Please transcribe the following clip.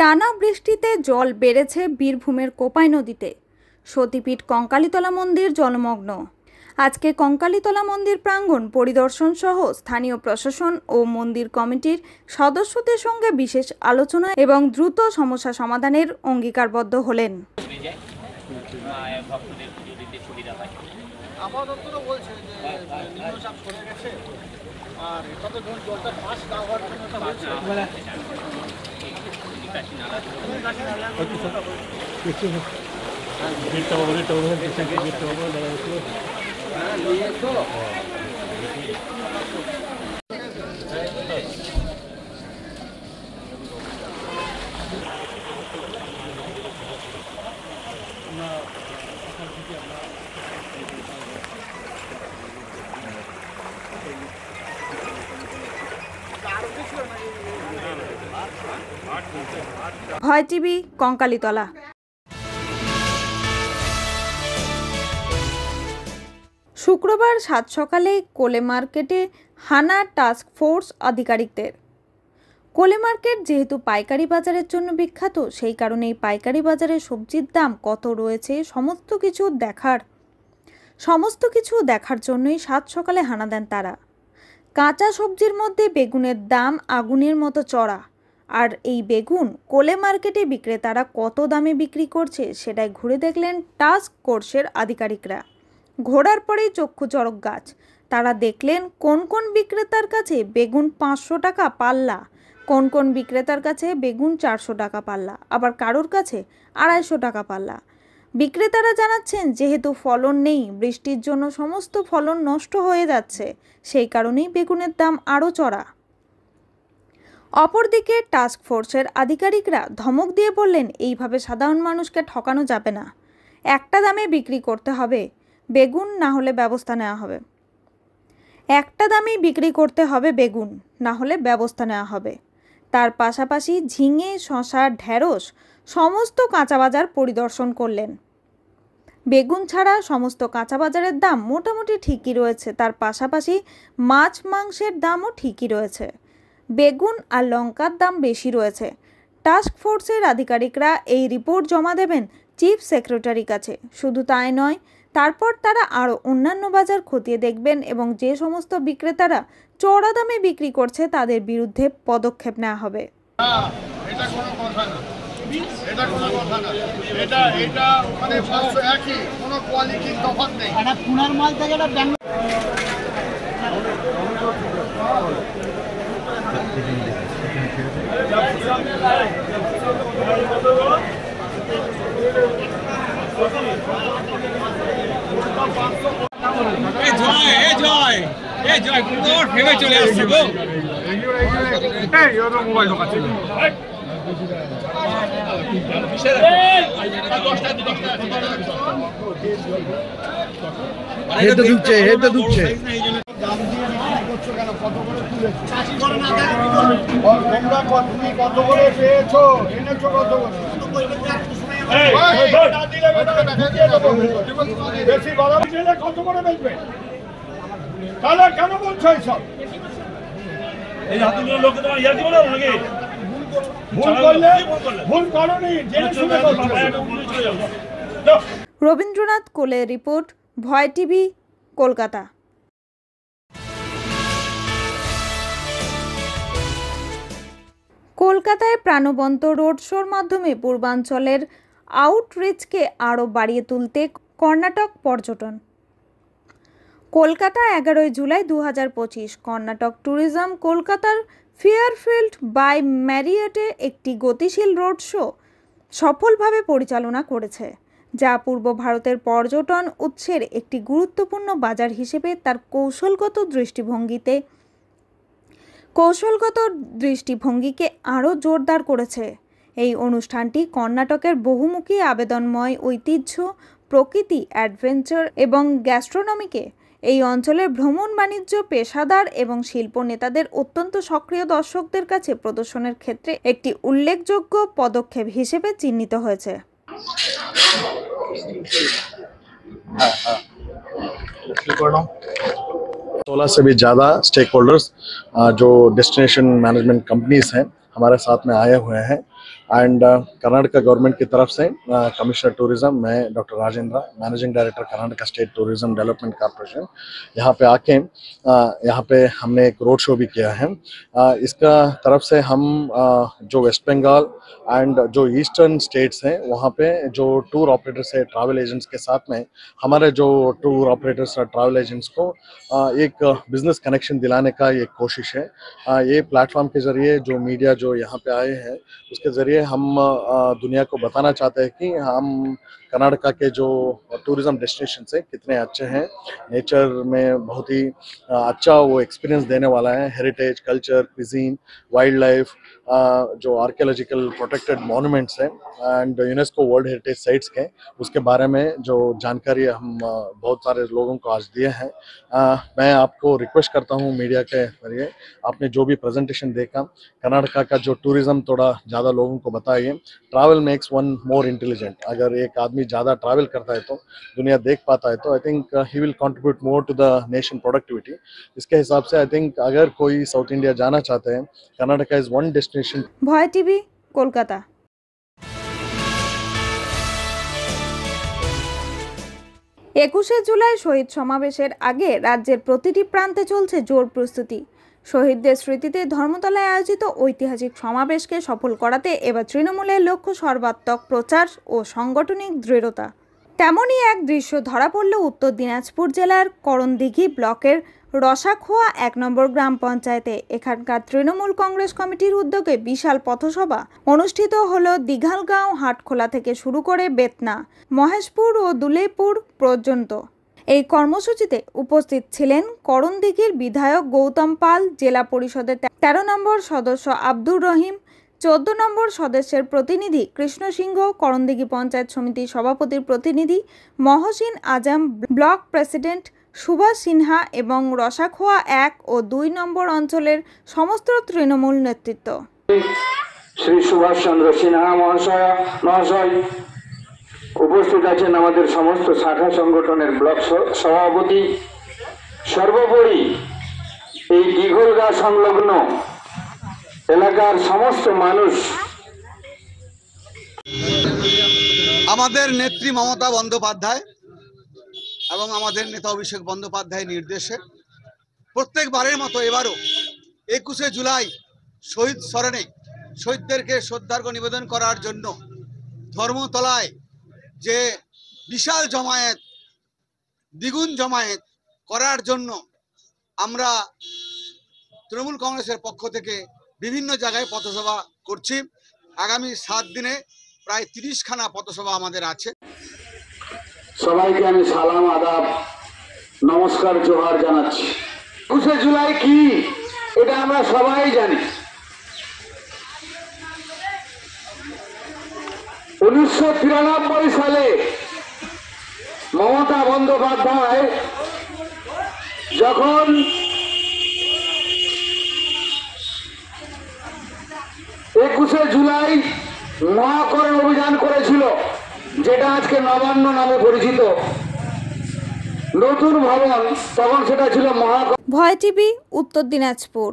টানা বৃষ্টিতে জল বেড়েছে বীরভূমের কোপাই নদীতে। সতীপীঠ কঙ্কালীতলা মন্দির জলমগ্ন। আজকে কঙ্কালীতলা মন্দির প্রাঙ্গণ পরিদর্শন সহ স্থানীয় প্রশাসন ও মন্দির কমিটির সদস্যদের সঙ্গে বিশেষ আলোচনা এবং দ্রুত সমস্যা সমাধানের অঙ্গীকারবদ্ধ হলেন। ভয় টিভি, কঙ্কালীতলা। শুক্রবার সাত সকালে কোলে মার্কেটে হানা টাস্ক ফোর্স আধিকারিকদের। কোলে মার্কেট যেহেতু পাইকারি বাজারের জন্য বিখ্যাত, সেই কারণে এই পাইকারি বাজারে সবজির দাম কত রয়েছে সমস্ত কিছু দেখার জন্যই সাত সকালে হানা দেন তারা। কাঁচা সবজির মধ্যে বেগুনের দাম আগুনের মতো চড়া, আর এই বেগুন কোলে মার্কেটে বিক্রেতারা কত দামে বিক্রি করছে সেটাই ঘুরে দেখলেন টাস্ক ফোর্সের আধিকারিকরা। ঘোরার পরেই চক্ষু চড়ক গাছ। তারা দেখলেন কোন কোন বিক্রেতার কাছে বেগুন 500 টাকা পাল্লা, কোন কোন বিক্রেতার কাছে বেগুন 400 টাকা পাল্লা, আবার কারোর কাছে 250 টাকা পাল্লা। বিক্রেতারা জানাচ্ছেন যেহেতু ফলন নেই, বৃষ্টির জন্য সমস্ত ফলন নষ্ট হয়ে যাচ্ছে, সেই কারণেই বেগুনের দাম আরও চড়া। অপরদিকে টাস্ক ফোর্সের আধিকারিকরা ধমক দিয়ে বললেন, এইভাবে সাধারণ মানুষকে ঠকানো যাবে না, একটা দামে বিক্রি করতে হবে বেগুন, না হলে ব্যবস্থা নেওয়া হবে। একটা দামেই বিক্রি করতে হবে বেগুন, না হলে ব্যবস্থা নেওয়া হবে। তার পাশাপাশি ঝিঙে, শসা, ঢেঁড়স সমস্ত কাঁচা বাজার পরিদর্শন করলেন। বেগুন ছাড়া সমস্ত কাঁচা বাজারের দাম মোটামুটি ঠিকই রয়েছে, তার পাশাপাশি মাছ মাংসের দামও ঠিকই রয়েছে। বেগুন আর লঙ্কার দাম বেশি রয়েছে। টাস্ক ফোর্সের আধিকারিকরা এই রিপোর্ট জমা দেবেন চিফ সেক্রেটারির কাছে। শুধু তাই নয়, তারপর তারা আরও অন্যান্য বাজার খতিয়ে দেখবেন এবং যে সমস্ত বিক্রেতারা চড়া দামে বিক্রি করছে তাদের বিরুদ্ধে পদক্ষেপ নেওয়া হবে। রবীন্দ্রনাথ কোলের রিপোর্ট, ভয় টিভি, কলকাতা। কলকাতায় প্রাণবন্ত রোড শোর মাধ্যমে পূর্বাঞ্চলের আউটরিচকে আরও বাড়িয়ে তুলতে কর্ণাটক পর্যটন। কলকাতা 11 জুলাই 2025 কর্ণাটক ট্যুরিজম কলকাতার ফেয়ারফিল্ড বাই ম্যারিয়টে একটি গতিশীল রোড শো সফলভাবে পরিচালনা করেছে, যা পূর্ব ভারতের পর্যটন উৎসের একটি গুরুত্বপূর্ণ বাজার হিসেবে তার কৌশলগত দৃষ্টিভঙ্গিকে আরও জোরদার করেছে। এই অনুষ্ঠানটি কর্ণাটকের বহুমুখী আবেদনময় ঐতিহ্য, প্রকৃতি, অ্যাডভেঞ্চার এবং গ্যাস্ট্রোনমিকে এই অঞ্চলের ভ্রমণ বাণিজ্য পেশাদার এবং শিল্প নেতাদের অত্যন্ত সক্রিয় দর্শকদের কাছে প্রদর্শনের ক্ষেত্রে একটি উল্লেখযোগ্য পদক্ষেপ হিসেবে চিহ্নিত হয়েছে। 16 से भी ज़्यादा स्टेक होल्डर्स जो डेस्टिनेशन मैनेजमेंट कंपनीज हैं हमारे साथ में आए हुए हैं। एंड कर्नाटका गवर्नमेंट की तरफ से कमिश्नर टूरिज्म मैं doctor Rajendra managing director Karnataka state tourism development corporation यहाँ पे आके यहाँ पे हमने एक रोड शो भी किया है। इसका तरफ से हम जो वेस्ट बंगाल एंड जो ईस्टर्न स्टेट्स हैं वहाँ पे जो टूर ऑपरेटर्स है ट्रैवल एजेंट्स के साथ में हमारे जो टूर ऑपरेटर्स और ट्रैवल एजेंट्स को एक बिजनेस कनेक्शन दिलाने का ये कोशिश है। ये प्लेटफॉर्म के ज़रिए जो मीडिया जो यहाँ पे आए हैं उसके ज़रिए हम दुनिया को बताना चाहते हैं कि हम कर्नाटका के जो टूरिज़्म डेस्टिनेशन है कितने अच्छे हैं, नेचर में बहुत ही अच्छा वो एक्सपीरियंस देने वाला है। Heritage, culture, cuisine, wild life, जो आर्कियोलॉजिकल प्रोटेक्टेड मॉन्यूमेंट्स हैं and UNESCO world heritage sites के उसके बारे में जो जानकारी हम बहुत सारे लोगों को आज दिए हैं। मैं आपको रिक्वेस्ट करता हूँ मीडिया के जरिए आपने जो भी प्रेजेंटेशन देखा कर्नाटका का जो टूरिज़्म थोड़ा ज़्यादा लोगों को बताइए। Travel makes one more intelligent. अगर एक आदमी ज़्यादा ट्रैवल करता है तो दुनिया देख पाता है तो I think he will contribute more to the nation productivity. इसके हिसाब से आई थिंक अगर कोई साउथ इंडिया जाना चाहते हैं कर्नाटका इज़ वन डेस्टिनेशन। ভয় টিভি, কলকাতা। 21শে জুলাই শহীদ সমাবেশের আগে রাজ্যের প্রতিটি প্রান্তে চলছে জোর প্রস্তুতি। শহীদদের স্মৃতিতে ধর্মতলায় আয়োজিত ঐতিহাসিক সমাবেশকে সফল করাতে এবার তৃণমূলের লক্ষ্য সর্বাত্মক প্রচার ও সাংগঠনিক দৃঢ়তা। তেমনই এক দৃশ্য ধরা পড়ল উত্তর দিনাজপুর জেলার করণদিঘি ব্লকের রসাখোয়া 1 নম্বর গ্রাম পঞ্চায়েতে। এখানকার তৃণমূল কংগ্রেস কমিটির উদ্যোগে বিশাল পথসভা অনুষ্ঠিত হলো দিঘালগাঁও হাটখোলা থেকে শুরু করে বেতনা, মহেশপুর ও দুলেপুর পর্যন্ত। এই কর্মসূচিতে উপস্থিত ছিলেন করণদিঘির বিধায়ক গৌতম পাল, জেলা পরিষদের 13 নম্বর সদস্য আব্দুর রহিম, 14 নম্বর সদস্যের প্রতিনিধি কৃষ্ণ সিংহ, করণদিঘি পঞ্চায়েত সমিতির সভাপতির প্রতিনিধি মহসিন আজম, ব্লক প্রেসিডেন্ট সুভাষ সিনহা এবং রসাখোয়া 1 ও 2 নম্বর অঞ্চলের সমস্ত তৃণমূল নেতৃত্ব। শ্রী সুভাষ চন্দ্র সিনহা মহাশয় উপস্থিত আছেন, আমাদের সমস্ত শাখা সংগঠনের ব্লক সভাপতি, সর্বোপরি এই দিঘলগা সংলগ্ন এলাকার সমস্ত মানুষ। আমাদের নেত্রী মমতা বন্দ্যোপাধ্যায় এবং আমাদের নেতা অভিষেক বন্দ্যোপাধ্যায়ের নির্দেশে প্রত্যেকবারের মতো এবারও 21শে জুলাই শহীদ স্মরণে শহীদদেরকে শ্রদ্ধার্ঘ্য নিবেদন করার জন্য ধর্মতলায় যে বিশাল জমায়েত, দ্বিগুণ জমায়েত করার জন্য আমরা তৃণমূল কংগ্রেসের পক্ষ থেকে বিভিন্ন জায়গায় পথসভা করছি। আগামী 7 দিনে প্রায় 30খানা পথসভা আমাদের আছে। সবাইকে আমি সালাম, আদাব, নমস্কার, জোহার জানাচ্ছি। 21শে জুলাই কি এটা আমরা সবাই জানি। 1993 সালে মমতা বন্দ্যোপাধ্যায় যখন একুশে জুলাই মহাকরণ অভিযান করেছিল, যেটা আজকে নবান্ন নামে পরিচিত, নতুন ভবন, তখন সেটা ছিল মহাকরণ। ভয় টিভি, উত্তর দিনাজপুর।